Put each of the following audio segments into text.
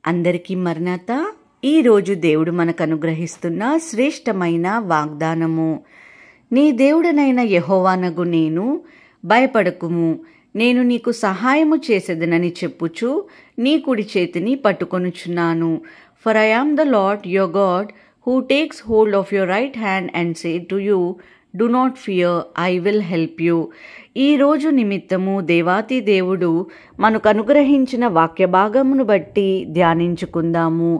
అందరికీ మరణాత. ఈరోజు దేవుడు మనకు అనుగ్రహిస్తున్న శ్రేష్టమైన వాగ్దానము. నీ దేవుడనైన యెహోవానగు నేను, భయపడకుము, నేను నీకు సహాయము చేసేదనని చెప్పుచు నీ కుడి చేతిని పట్టుకొనుచున్నాను. For I am the lord your god, who takes hold of your right hand and say to you, do not fear, I will help you. ఈరోజు నిమిత్తము దేవాతి దేవుడు మనకు అనుగ్రహించిన వాక్య భాగమును బట్టి ధ్యానించుకుందాము.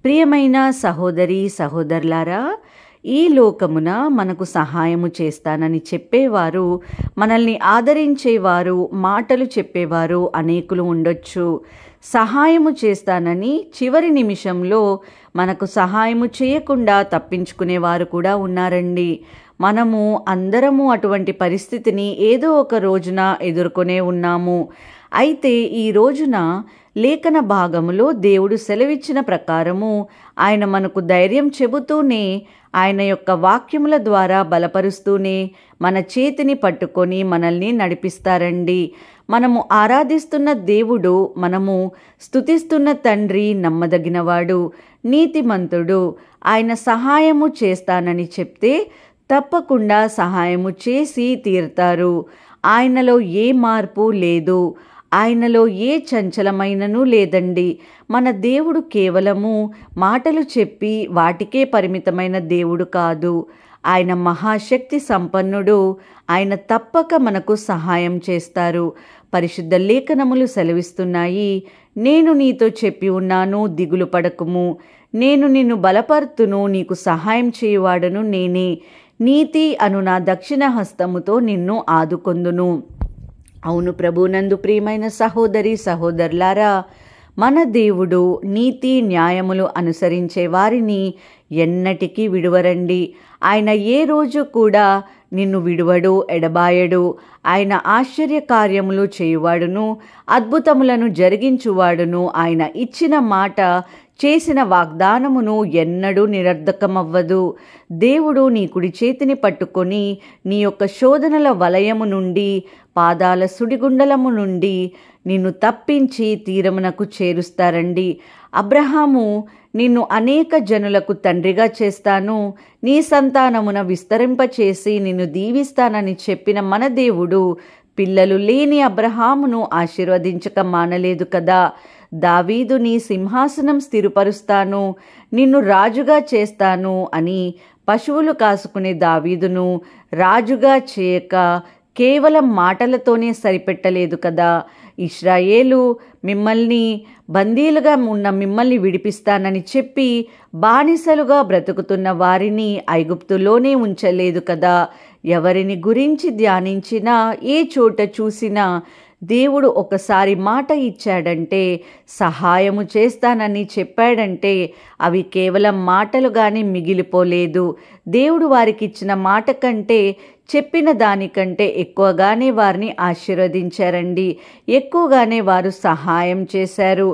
ప్రియమైన సహోదరి సహోదరులారా, ఈ లోకమున మనకు సహాయము చేస్తానని చెప్పేవారు, మనల్ని ఆదరించేవారు, మాటలు చెప్పేవారు అనేకులు ఉండొచ్చు. సహాయము చేస్తానని చివరి నిమిషంలో మనకు సహాయము చేయకుండా తప్పించుకునేవారు కూడా ఉన్నారండి. మనము అందరము అటువంటి పరిస్థితిని ఏదో ఒక రోజున ఎదుర్కొనే ఉన్నాము. అయితే ఈ రోజున లేఖన భాగములో దేవుడు సెలవిచ్చిన ప్రకారము ఆయన మనకు ధైర్యం చెబుతూనే, ఆయన యొక్క వాక్యముల ద్వారా బలపరుస్తూనే మన చేతిని పట్టుకొని మనల్ని నడిపిస్తారండి. మనము ఆరాధిస్తున్న దేవుడు, మనము స్తుతిస్తున్న తండ్రి నమ్మదగినవాడు, నీతిమంతుడు. ఆయన సహాయము చేస్తానని చెప్తే తప్పకుండా సహాయము చేసి తీరుతారు. ఆయనలో ఏ మార్పు లేదు, ఆయనలో ఏ చంచలమైనను లేదండి. మన దేవుడు కేవలము మాటలు చెప్పి వాటికే పరిమితమైన దేవుడు కాదు. ఆయన మహాశక్తి సంపన్నుడు. ఆయన తప్పక మనకు సహాయం చేస్తారు. పరిశుద్ధ లేఖనములు సెలవిస్తున్నాయి, నేను నీతో చెప్పి ఉన్నాను, దిగులు పడకుము, నేను నిన్ను బలపరుతును, నీకు సహాయం చేయువాడను నేనే, నీతి అను నా దక్షిణ హస్తముతో నిన్ను ఆదుకొందును. అవును ప్రభునందు ప్రియమైన సహోదరి సహోదరులారా, మన దేవుడు నీతి న్యాయములు అనుసరించే వారిని ఎన్నటికీ విడువరండి. ఆయన ఏ రోజు కూడా నిన్ను విడువడు, ఎడబాయడు. ఆయన ఆశ్చర్య కార్యములు చేయువాడును, అద్భుతములను జరిగించువాడును. ఆయన ఇచ్చిన మాట, చేసిన వాగ్దానమును ఎన్నడూ నిరర్ధకమవ్వదు. దేవుడు నీ కుడి చేతిని పట్టుకొని నీ యొక్క శోధనల వలయము నుండి, పాదాల సుడిగుండలము నుండి నిన్ను తప్పించి తీరమునకు చేరుస్తారండి. అబ్రహాము, నిన్ను అనేక జనులకు తండ్రిగా చేస్తాను, నీ సంతానమున విస్తరింపచేసి నిన్ను దీవిస్తానని చెప్పిన మన దేవుడు పిల్లలు లేని అబ్రహామును ఆశీర్వదించక మానలేదు కదా. దావీదు, నీ సింహాసనం స్థిరపరుస్తాను, నిన్ను రాజుగా చేస్తాను అని పశువులు కాసుకునే దావీదును రాజుగా చేయక కేవలం మాటలతోనే సరిపెట్టలేదు కదా. ఇశ్రాయేలు, మిమ్మల్ని బందీలుగా ఉన్న మిమ్మల్ని విడిపిస్తానని చెప్పి బానిసలుగా బ్రతుకుతున్న వారిని ఐగుప్తులోనే ఉంచలేదు కదా. ఎవరిని గురించి ధ్యానించినా, ఏ చోట చూసినా దేవుడు ఒకసారి మాట ఇచ్చాడంటే, సహాయము చేస్తానని చెప్పాడంటే అవి కేవలం మాటలుగానే మిగిలిపోలేదు. దేవుడు వారికి ఇచ్చిన మాట కంటే, చెప్పిన దానికంటే ఎక్కువగానే వారిని ఆశీర్వదించారండి. ఎక్కువగానే వారు సహాయం చేశారు.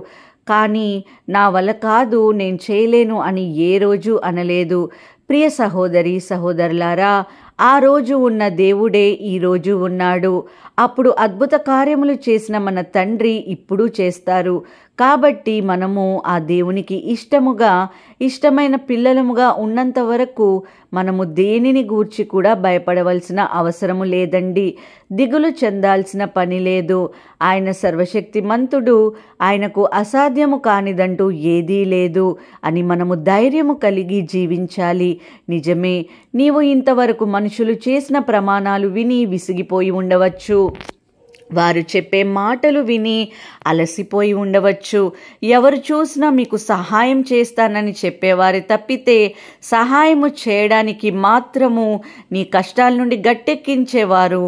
కానీ నా వల్ల కాదు, నేను చేయలేను అని ఏ రోజు అనలేదు. ప్రియ సహోదరి సహోదరులారా, ఆ రోజు ఉన్న దేవుడే ఈరోజు ఉన్నాడు. అప్పుడు అద్భుత కార్యములు చేసిన మన తండ్రి ఇప్పుడు చేస్తారు. కాబట్టి మనము ఆ దేవునికి ఇష్టమైన పిల్లలముగా ఉన్నంత వరకు మనము దేనిని గూర్చి కూడా భయపడవలసిన అవసరము లేదండి. దిగులు చెందాల్సిన పని లేదు. ఆయన సర్వశక్తిమంతుడు, ఆయనకు అసాధ్యము కానిదంటూ ఏదీ లేదు అని మనము ధైర్యము కలిగి జీవించాలి. నిజమే, నీవు ఇంతవరకు మనుషులు చేసిన ప్రమాణాలు విని విసిగిపోయి ఉండవచ్చు. వారు చెప్పే మాటలు విని అలసిపోయి ఉండవచ్చు. ఎవరు చూసినా మీకు సహాయం చేస్తానని చెప్పేవారు తప్పితే సహాయము చేయడానికి మాత్రము నీ కష్టాల నుండి గట్టెక్కించేవారు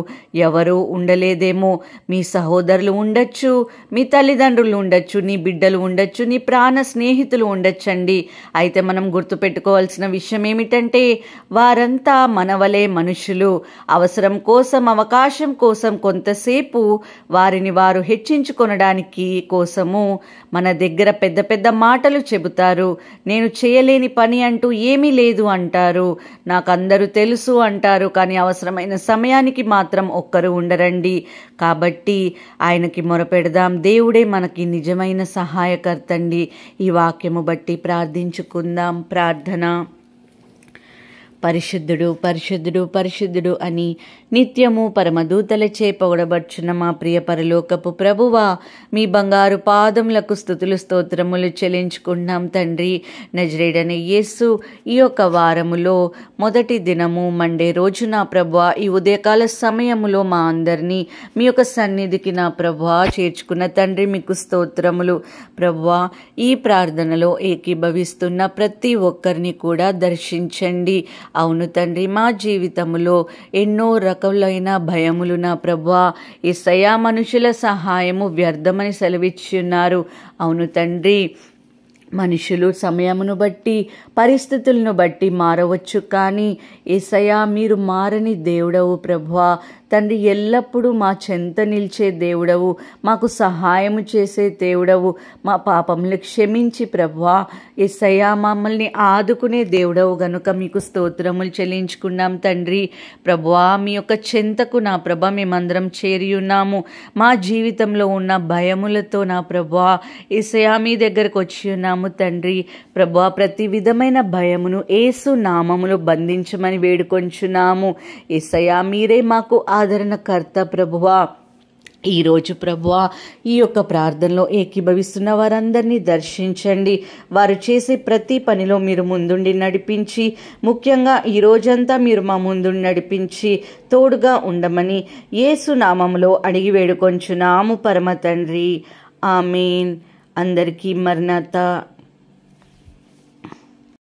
ఎవరూ ఉండలేదేమో. మీ సహోదరులు ఉండొచ్చు, మీ తల్లిదండ్రులు ఉండొచ్చు, నీ బిడ్డలు ఉండొచ్చు, నీ ప్రాణ స్నేహితులు ఉండొచ్చండి. అయితే మనం గుర్తుపెట్టుకోవాల్సిన విషయం ఏమిటంటే, వారంతా మనవలే మనుషులు. అవసరం కోసం, అవకాశం కోసం కొంతసేపు వారిని వారు హెచ్చించుకొనడానికి కోసము మన దగ్గర పెద్ద పెద్ద మాటలు చెబుతారు. నేను చేయలేని పని అంటూ ఏమీ లేదు అంటారు. నాకు అందరూ తెలుసు అంటారు. కానీ అవసరమైన సమయానికి మాత్రం ఒక్కరు ఉండరండి. కాబట్టి ఆయనకి మొరపెడదాం. దేవుడే మనకి నిజమైన సహాయకర్త అండి. ఈ వాక్యము బట్టి ప్రార్థించుకుందాం. ప్రార్థన. పరిశుద్ధుడు పరిశుద్ధుడు పరిశుద్ధుడు అని నిత్యము పరమదూతలచే పొగడబడుచున్న మా ప్రియ పరలోకపు ప్రభువా, మీ బంగారు పాదములకు స్తుతులు స్తోత్రములు చెల్లించుకుంటున్నాం తండ్రి. నజరేయుడైన యేసు, ఈ యొక్క వారములో మొదటి దినము మండే రోజు నా ప్రభువా, ఈ ఉదయకాల సమయములో మా అందరినీ మీ యొక్క సన్నిధికి నా ప్రభువా చేర్చుకున్న తండ్రి, మీకు స్తోత్రములు. ప్రభువా, ఈ ప్రార్థనలో ఏకీభవిస్తున్న ప్రతి ఒక్కరిని కూడా దర్శించండి. అవును తండ్రి, మా జీవితంలో ఎన్నో రకాలైన భయములు నా ప్రభువా, యేసయ్యా, మనుషుల సహాయము వ్యర్థమని సెలవిచ్చున్నారు. అవును తండ్రి, మనుషులు సమయమును బట్టి పరిస్థితులను బట్టి మారవచ్చు, కానీ యేసయ్యా మీరు మారని దేవుడవు ప్రభువా. తండ్రి, ఎల్లప్పుడూ మా చెంత నిలిచే దేవుడవు, మాకు సహాయము చేసే దేవుడవు, మా పాపములు క్షమించి ప్రభువా యేసయ్యా మమ్మల్ని ఆదుకునే దేవుడవు గనుక మీకు స్తోత్రములు చెల్లించుకున్నాం తండ్రి. ప్రభువా, మీ యొక్క చెంతకు నా ప్రభ మేమందరం చేరి ఉన్నాము. మా జీవితంలో ఉన్న భయములతో నా ప్రభువా యేసయ్యా మీ దగ్గరకు వచ్చి ఉన్నాము తండ్రి. ప్రభువా, ప్రతి విధమైన భయమును యేసు నామములో బంధించమని వేడుకొంచున్నాము. యేసయ్యా మీరే మాకు ఆదరణకర్త ప్రభువా. ఈరోజు ప్రభువా, ఈ యొక్క ప్రార్థనలో ఏకీభవిస్తున్న వారందరినీ దర్శించండి. వారు చేసే ప్రతి పనిలో మీరు ముందుండి నడిపించి, ముఖ్యంగా ఈ రోజంతా మీరు మా ముందుండి నడిపించి తోడుగా ఉండమని యేసు నామములో అడిగి వేడుకొంచున్నాము పరమ తండ్రి. ఆమేన్. అందరికీ మరణాత.